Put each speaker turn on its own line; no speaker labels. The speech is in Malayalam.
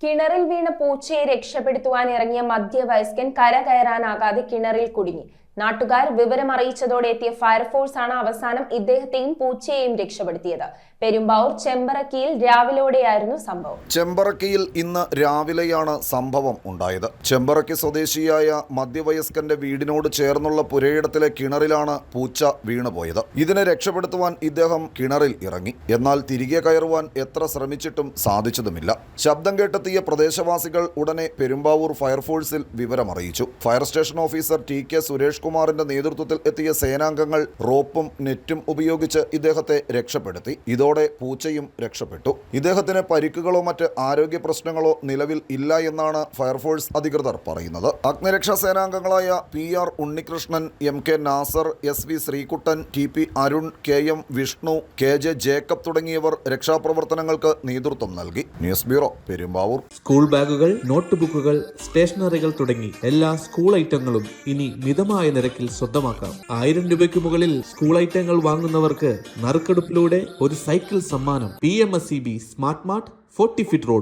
കിണറിൽ വീണ പൂച്ചയെ രക്ഷപ്പെടുത്തുവാൻ ഇറങ്ങിയ മധ്യവയസ്കൻ കരകയറാനാകാതെ കിണറിൽ കുടുങ്ങി. നാട്ടുകാർ വിവരമറിയിച്ചതോടെ എത്തിയ ഫയർഫോഴ്സാണ് അവസാനം ഇദ്ദേഹത്തെയും പൂച്ചയെയും രക്ഷപ്പെടുത്തിയത്. പെരുമ്പാവൂർ ചെമ്പറക്കിയിൽ രാവിലെയോടെയായിരുന്നു സംഭവം.
ചെമ്പറക്കിയിൽ ഇന്ന് രാവിലെയാണ് സംഭവം ഉണ്ടായത്. ചെമ്പറക്കി സ്വദേശിയായ മധ്യവയസ്കന്റെ വീടിനോട് ചേർന്നുള്ള പുരയിടത്തിലെ കിണറിലാണ് പൂച്ച വീണുപോയത്. ഇതിനെ രക്ഷപ്പെടുത്തുവാൻ ഇദ്ദേഹം കിണറിൽ ഇറങ്ങി. എന്നാൽ തിരികെ കയറുവാൻ എത്ര ശ്രമിച്ചിട്ടും സാധിച്ചതുമില്ല. ശബ്ദം കേട്ടെത്തിയ പ്രദേശവാസികൾ ഉടനെ പെരുമ്പാവൂർ ഫയർഫോഴ്സിൽ വിവരമറിയിച്ചു. Fire station officer TK. Suresh കുമാറിന്റെ നേതൃത്വത്തിൽ എത്തിയ സേനാംഗങ്ങൾ റോപ്പും നെറ്റും ഉപയോഗിച്ച് ഇദ്ദേഹത്തെ രക്ഷപ്പെടുത്തി. ഇതോടെ പൂച്ചയും രക്ഷപ്പെട്ടു. ഇദ്ദേഹത്തിന് പരിക്കുകളോ മറ്റ് ആരോഗ്യ പ്രശ്നങ്ങളോ നിലവിൽ ഇല്ല എന്നാണ് ഫയർഫോഴ്സ് അധികൃതർ പറയുന്നത്. അഗ്നിരക്ഷാ സേനാംഗങ്ങളായ PR Unnikrishnan, MK Nasar, SV Sreekuttan, TP Arun, KM Vishnu, KJ Jacob തുടങ്ങിയവർ രക്ഷാപ്രവർത്തനങ്ങൾക്ക് നേതൃത്വം നൽകി. News bureau, Perumbavoor.
സ്കൂൾ ബാഗുകൾ, നോട്ട് ബുക്കുകൾ, സ്റ്റേഷനറികൾ തുടങ്ങി എല്ലാ സ്കൂൾ ഐറ്റങ്ങളും ഇനി മിതമായ നിരക്കിൽ സ്വന്തമാക്കാം. 1000 രൂപയ്ക്ക് മുകളിൽ സ്കൂൾ ഐറ്റങ്ങൾ വാങ്ങുന്നവർക്ക് നറുക്കെടുപ്പിലൂടെ ഒരു സൈക്കിൾ സമ്മാനം. PMSEB smart mart, 40 feet road.